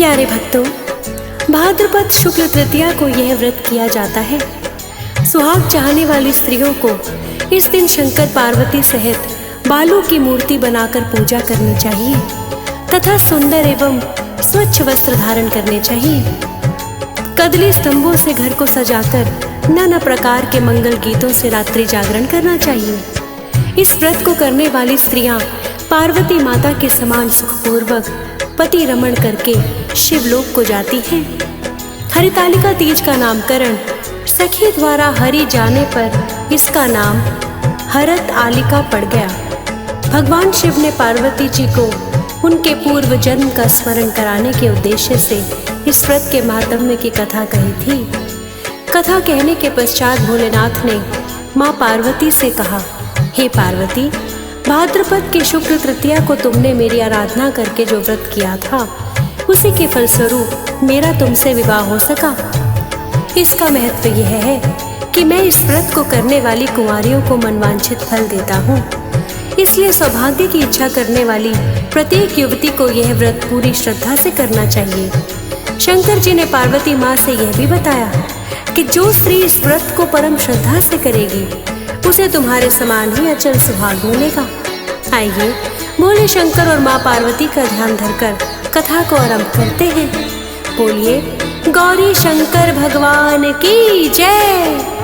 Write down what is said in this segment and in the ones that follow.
प्यारे भक्तों, भाद्रपद शुक्ल तृतीया को यह व्रत किया जाता है। सुहाग चाहने वाली स्त्रियों को इस दिन शंकर पार्वती सहित बालू की मूर्ति बनाकर पूजा करनी चाहिए तथा सुंदर एवं स्वच्छ वस्त्र धारण करने चाहिए। कदली स्तंभों से घर को सजाकर नाना प्रकार के मंगल गीतों से रात्रि जागरण करना चाहिए। इस व्रत को करने वाली स्त्रियां पार्वती माता के समान सुखपूर्वक पति रमण करके शिवलोक को जाती हैं। हरितालिका तीज का नामकरण सखी द्वारा हरि जाने पर इसका नाम हरत आलिका पड़ गया। भगवान शिव ने पार्वती जी को उनके पूर्व जन्म का स्मरण कराने के उद्देश्य से इस व्रत के महात्म्य की कथा कही थी। कथा कहने के पश्चात भोलेनाथ ने माँ पार्वती से कहा, हे पार्वती, भाद्रपद के शुक्ल तृतीया को तुमने मेरी आराधना करके जो व्रत किया था, उसी के फलस्वरूप मेरा तुमसे विवाह हो सका। इसका महत्व यह है कि मैं इस व्रत को करने वाली कुंवारियों को मनवांछित फल देता हूँ। इसलिए सौभाग्य की इच्छा करने वाली प्रत्येक युवती को यह व्रत पूरी श्रद्धा से करना चाहिए। शंकर जी ने पार्वती माँ से यह भी बताया कि जो स्त्री इस व्रत को परम श्रद्धा से करेगी, उसे तुम्हारे समान ही अचल सुहाग मिलेगा। आइए भोले शंकर और माँ पार्वती का ध्यान धरकर कथा को आरंभ करते हैं। बोलिए गौरी शंकर भगवान की जय।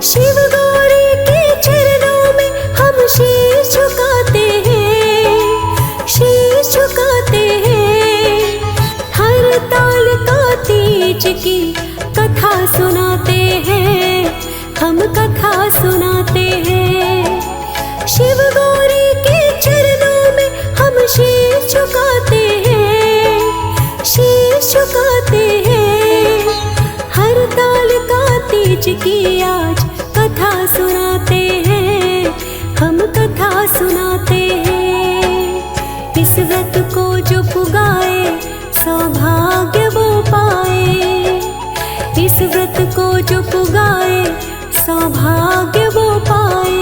शिव गौरी के चरणों में हम शीश झुकाते हैं, शीश झुकाते हैं। हर ताल का तीज की कथा सुनाते हैं, हम कथा सुनाते हैं। शिव गौरी के चरणों में हम शीश झुकाते हैं, शीश झुकाते हैं। हर ताल का तीज की आज कथा सुनाते हैं, हम कथा सुनाते हैं। इस व्रत को जो पुगाए सौभाग्य वो पाए, इस व्रत को जो पुगाए सौभाग्य वो पाए।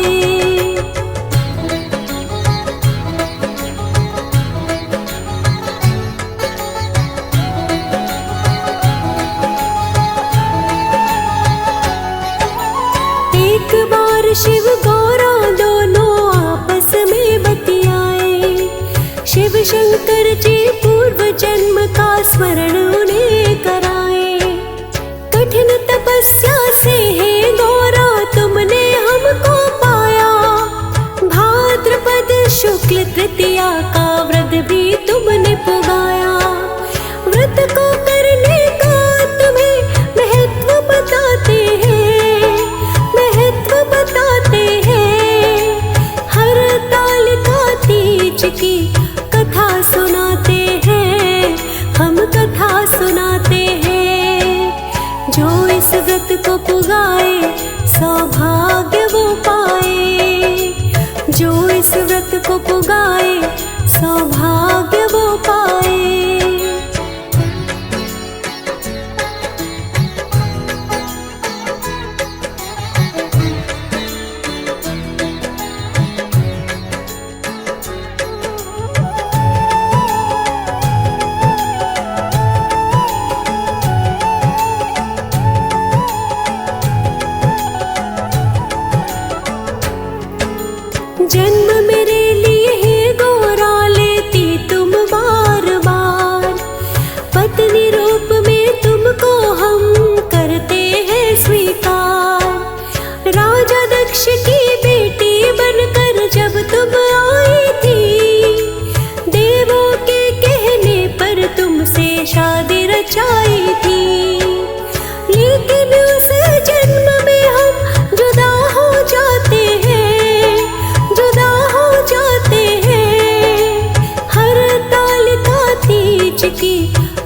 एक बार शिव गौरा दोनों आपस में बतियाए। शिव शंकर जी पूर्व जन्म का स्मरण उन्हें कराए। कठिन तपस्या से हे गौरा तुमने हमको पाया। भाद्रपद शुक्ल तृतीया का व्रत भी तुमने पुगाया। व्रत को करने का तुम्हें महत्व बताते हैं, महत्व बताते हैं। हर ताल का तीज की कथा सुनाते हैं, हम कथा सुनाते हैं। जो इस व्रत को पुगाए सौभाग्य वो पाए, जो इस व्रत को पुगाए सौभाग्य वो पाए। जन्म मेरे लिए ही गौरा लेती तुम बार बार। पत्नी रूप में तुमको हम करते हैं स्वीकार। राजा दक्ष की बेटी बनकर जब तुम आई थी, देवों के कहने पर तुमसे शादी रचाई थी। लेकिन उस जन्म में हम जुदा हो जाते हैं, जुदा हो जाते हैं। हर ताल का तीज की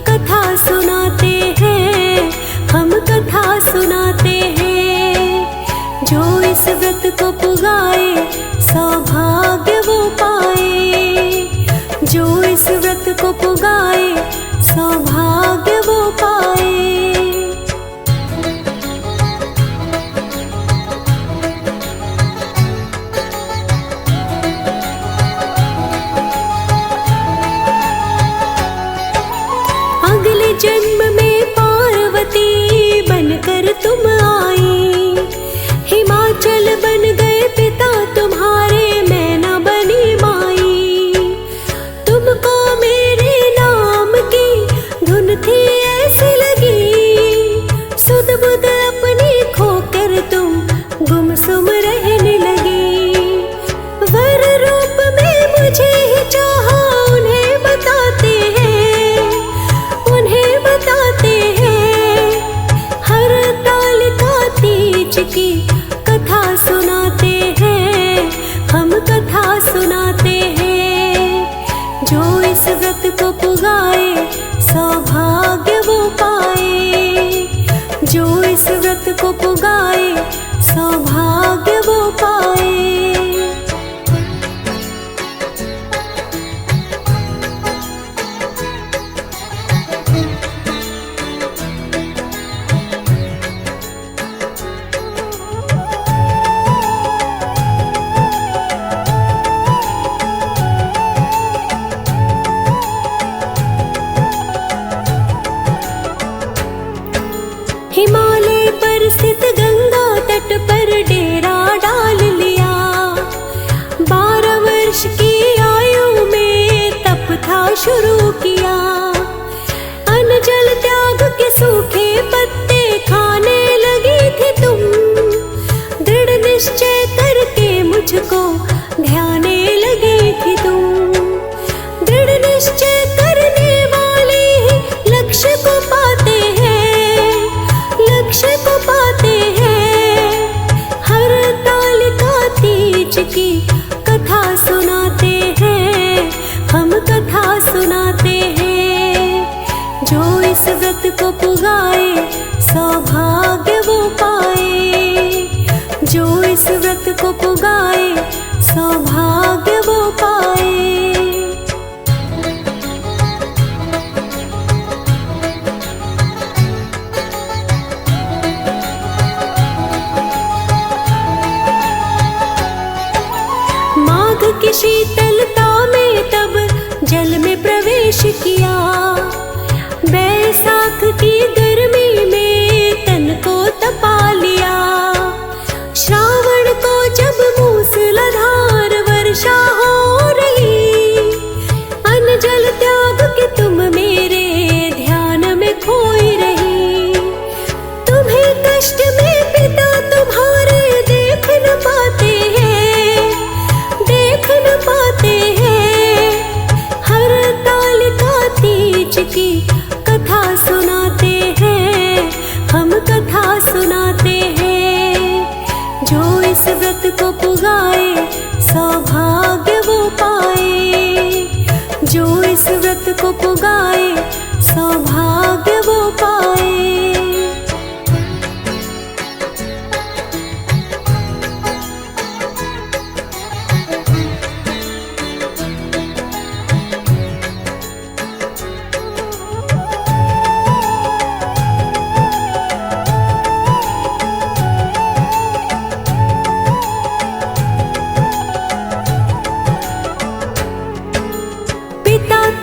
कथा सुनाते हैं, हम कथा सुनाते हैं। जो इस व्रत को पुगाए सौभाग्य वो पाए, जो इस व्रत को पुगाए सौभाग्य वो पाए। जो इस व्रत को पुगाए सौभाग्य वो पाए। हिमालय पर स्थित गंगा तट पर डेरा डाल लिया। 12 वर्ष की आयु में तप था शुरू किया। अन्न जल त्याग के सूखे पत्ते खाने लगी थी तुम। दृढ़ निश्चय करके मुझको ध्याने लगी थी तुम। दृढ़ निश्चय करने वाले ही लक्ष्य को पाते हैं, लक्ष्य को पाते हैं। हर तालिका तीज की कथा सुनाते हैं, हम कथा सुनाते हैं। जो इस व्रत को पुगाए सौभाग्य वो पाए। जो इस व्रत को पुगाए सौभाग्य वो पाए। की शीतलता में तब जल में प्रवेश किया। बैसाख की गर्मी में तन को तपा लिया। श्रावण को जब मूसलाधार वर्षा हो रही, अन्न जल त्याग के तुम मेरे ध्यान में खोई रही। तुम्हें कष्ट में पिता तुम्हारे देख न पाते हैं, देख न पाते हैं। हर तालिका तीज की कथा सुनाते हैं, हम कथा सुनाते हैं। जो इस व्रत को पुगाए सौभाग्य वो पाए। जो इस व्रत को पुगाए सौभाग्य वो पाए।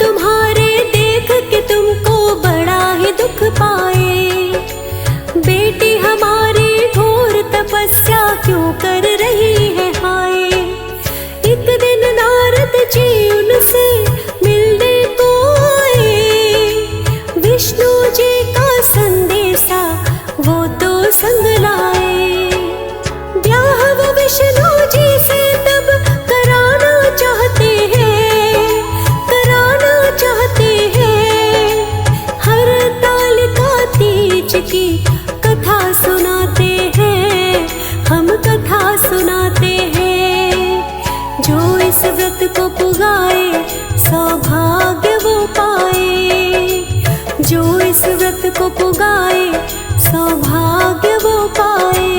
तुम्हारे देख के तुमको बड़ा ही दुख पाए। बेटी हमारी घोर तपस्या क्यों कर रही है हाय। एक दिन नारद जी उनसे मिलने को आए। विष्णु जी का संदेशा वो तो संग लाए। ब्याह वो विष्णु जी से तब कराना चाहते हैं, कराना चाहते हैं। हर तालिका तीज की कथा सुनाते हैं, हम कथा सुनाते हैं। जो इस व्रत को पुगाए सौभाग्य वो पाए। जो इस व्रत को पुगाए सौभाग्य वो पाए।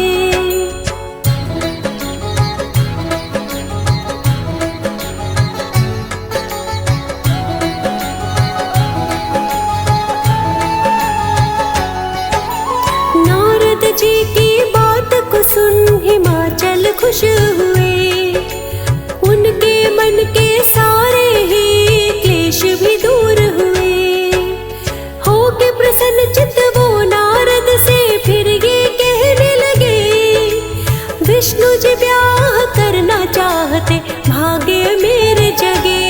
जी की बात को सुन हिमाचल खुश हुए। उनके मन के सारे ही क्लेश भी दूर हुए। हो के प्रसन्न चित्त वो नारद से फिर ये कहने लगे। विष्णु जी ब्याह करना चाहते भाग्य मेरे जगे।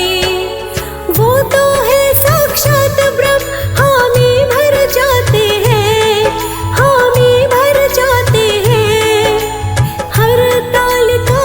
वो तो है साक्षात ब्रह्म, हामी भर जाते हैं, हामी भर जाते हैं। हर तालिका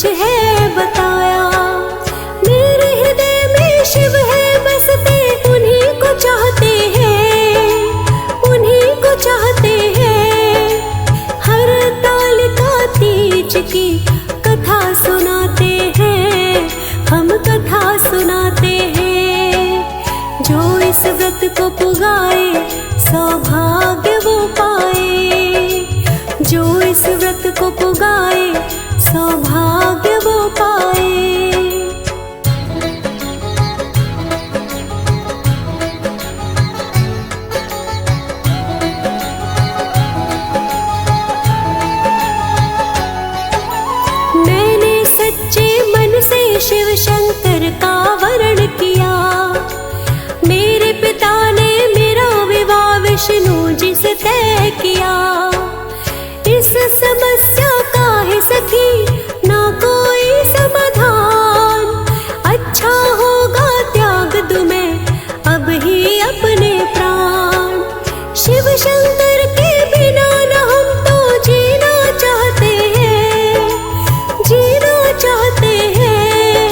कुछ है बताया। मेरे हृदय में शिव है बसते, उन्हीं को चाहते हैं, उन्हीं को चाहते हैं। हर ताल का तीज की कथा सुनाते हैं, हम कथा सुनाते हैं। जो इस व्रत को पुगाए सौभाग्य वो पाए, जो इस व्रत को पुगाए सौभाग्य वो पाए। मैंने सच्चे मन से शिव शंकर का वरण किया, मेरे पिता ने मेरा विवाह विष्णु जी से तय किया। इस समस्या का है सखी ना कोई समाधान, अच्छा होगा त्याग दूं मैं अब ही अपने प्राण। शिव शंकर के बिना न हम तो जीना चाहते हैं, जीना चाहते हैं।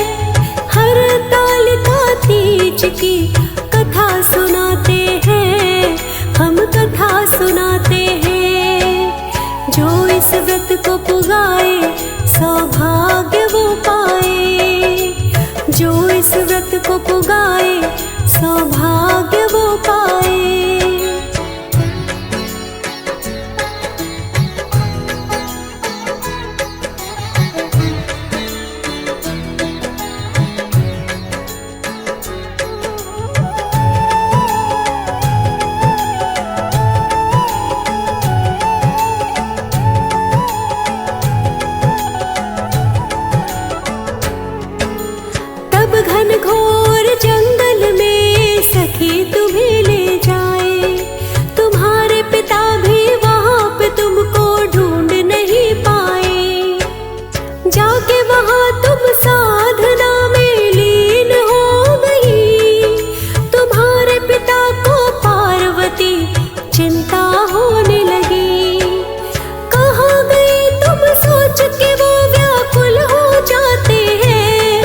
हर ताल का तीज की कथा सुनाते हैं, हम कथा सुनाते हैं। जो इस व्रत को पुगाए सौभाग्य वो पाए, जो इस व्रत को पुगाए सौभाग्य वो पाए। घनघोर जंगल में सखी तुम्हें ले जाए, तुम्हारे पिता भी वहाँ पे तुमको ढूंढ नहीं पाए। जाके वहाँ तुम साधना में लीन हो गई, तुम्हारे पिता को पार्वती चिंता होने लगी। कहाँ गई तुम सोच के वो व्याकुल हो जाते हैं,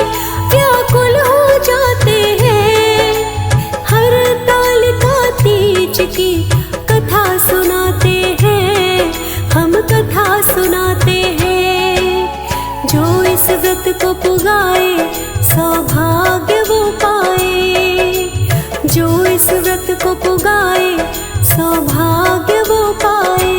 व्याकुल हो जाते हैं। हर ताल का तीज की कथा सुनाते हैं, हम कथा सुनाते हैं। जो इस व्रत को पुगाए सौभाग्य वो पाए, जो इस व्रत को पुगाए सौभाग्य वो पाए।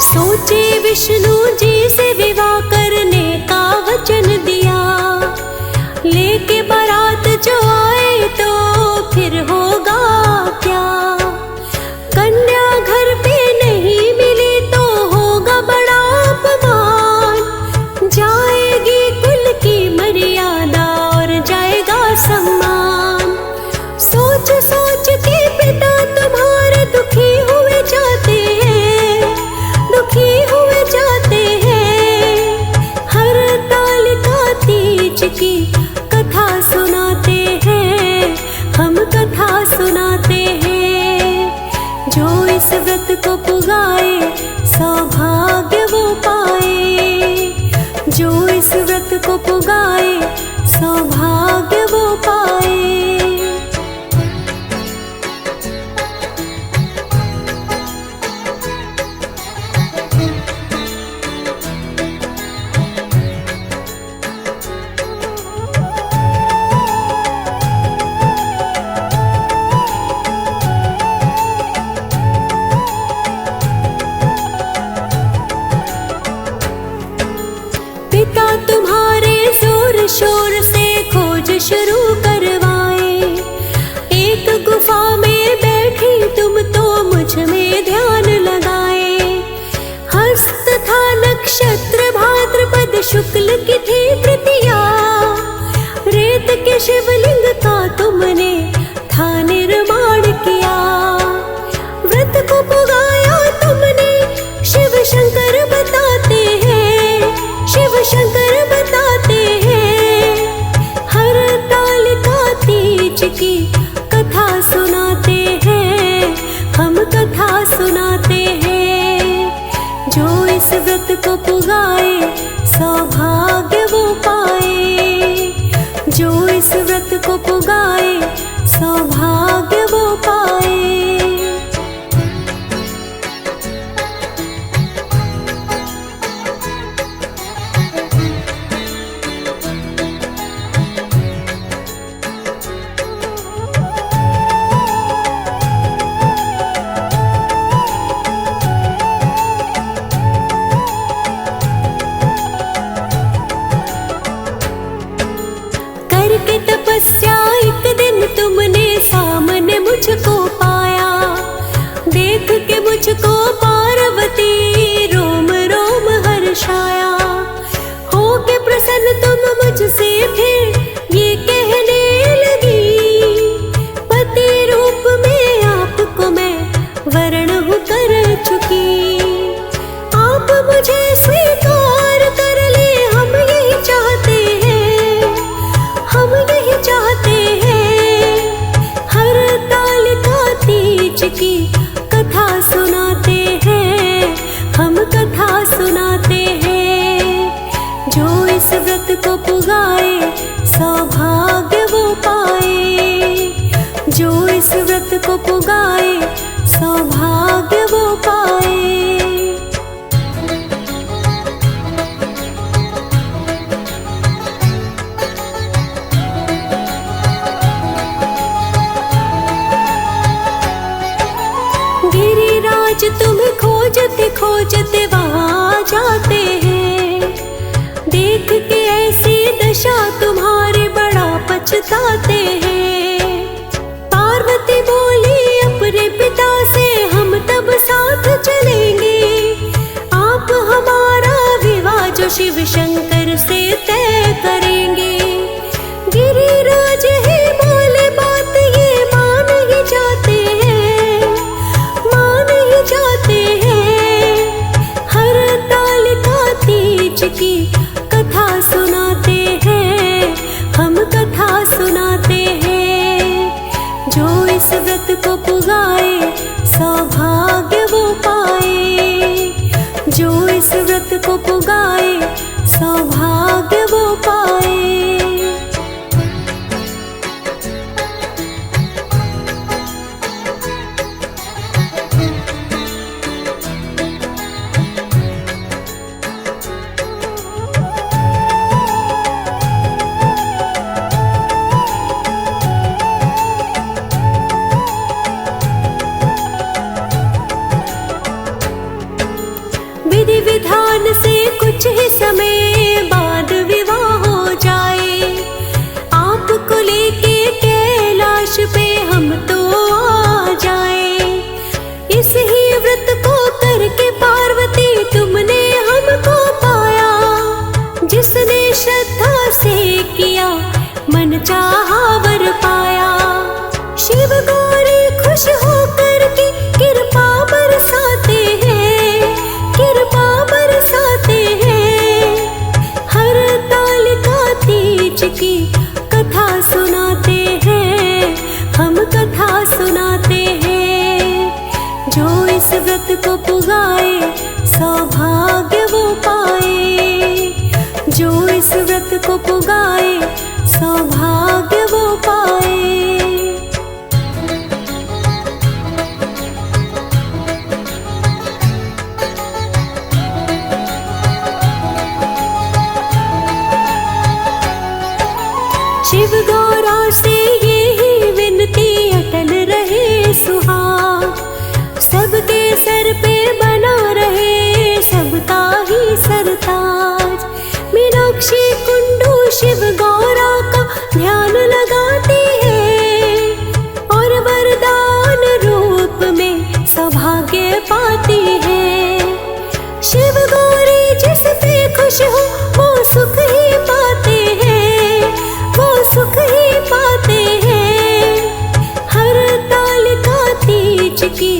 सोचे विष्णु जी से विवाह करने का वचन दिया, लेके बारात जो आए तो फिर होगा क्या। कन्या घर पे नहीं मिली तो होगा बड़ा अपमान, जाएगी कुल की मर्यादा और जाएगा सम्मान। सोच सोच के पिता तुम्हारे दुखी हुए जाते हैं, दुखी हुए जाते हैं। हर ताल का तीज की कथा सुनाते हैं, हम कथा सुनाते हैं। जो इस व्रत को पुगाए सौभाग्य वो पाए, जो इस व्रत को पुगाए सौभाग्य वो पाए। पिता तुम्हारे जोर वरण हूँ कर चुकी। आप मुझे स्वीकार कर ले, हम यही चाहते हैं, हम यही चाहते हैं। हर ताल का तीज की कथा सुनाते हैं, हम कथा सुनाते हैं। जो इस व्रत को पुगाए सौभाग्य वो पाए, जो इस व्रत को पुगाए सौभाग्य वो पाए। गिरिराज तुम्हें खोजते खोजते वहाँ जाते हैं, देख के ऐसी दशा तुम्हारी बड़ा पछताते हैं। पार्वती बोली अपने पिता से, हम तब साथ चलेंगे, आप हमारा विवाह जो शिव शंकर से तय करेंगे। गिरिराज ही बोले बात ये मान ही जाते हैं, मान ही जाते हैं। हर ताल का तीज की कथा सुनाते हैं, हम कथा सुनाते हैं। जो इस व्रत को पुगाए सौभाग्य वो पाए, जो इस व्रत को पुगाए सौभाग्य वो पाए। विधि विधान से कुछ ही समय बाद विवाह हो जाए, आपको लेके कैलाश पे हम तो आ जाए। इस ही व्रत को करके पार्वती तुमने हमको पाया, जिसने श्रद्धा से किया मन चाहा वर पाया। शिव गौरी खुश होकर के कृपा बरसाते हैं, कृपा बरसाते हैं। हर ताल का तीज की कथा सुनाते हैं, हम कथा सुनाते हैं। जो इस व्रत को पुगाए सौभाग्य वो पाए, जो इस व्रत को पुगाए सौभाग्य वो पाए। शिव गौरा से यही विनती अटल रहे सुहाग, सबके सर पे बना रहे सबका ही सरताज। मीनाक्षी कुंडू शिव गौरा का ध्यान लगाती है, और वरदान रूप में सौभाग्य पाती है। शिव गौरी जिस पे खुश हो वो सुख ही पाते हैं, वो सुख ही पाते हैं। हर ताल का तीज की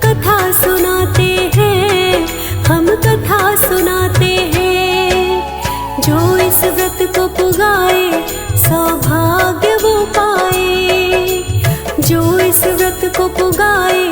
कथा सुनाते हैं, हम कथा सुनाते हैं। जो इस व्रत को पुगाए सौभाग्य वो पाए, जो इस व्रत को पुगाए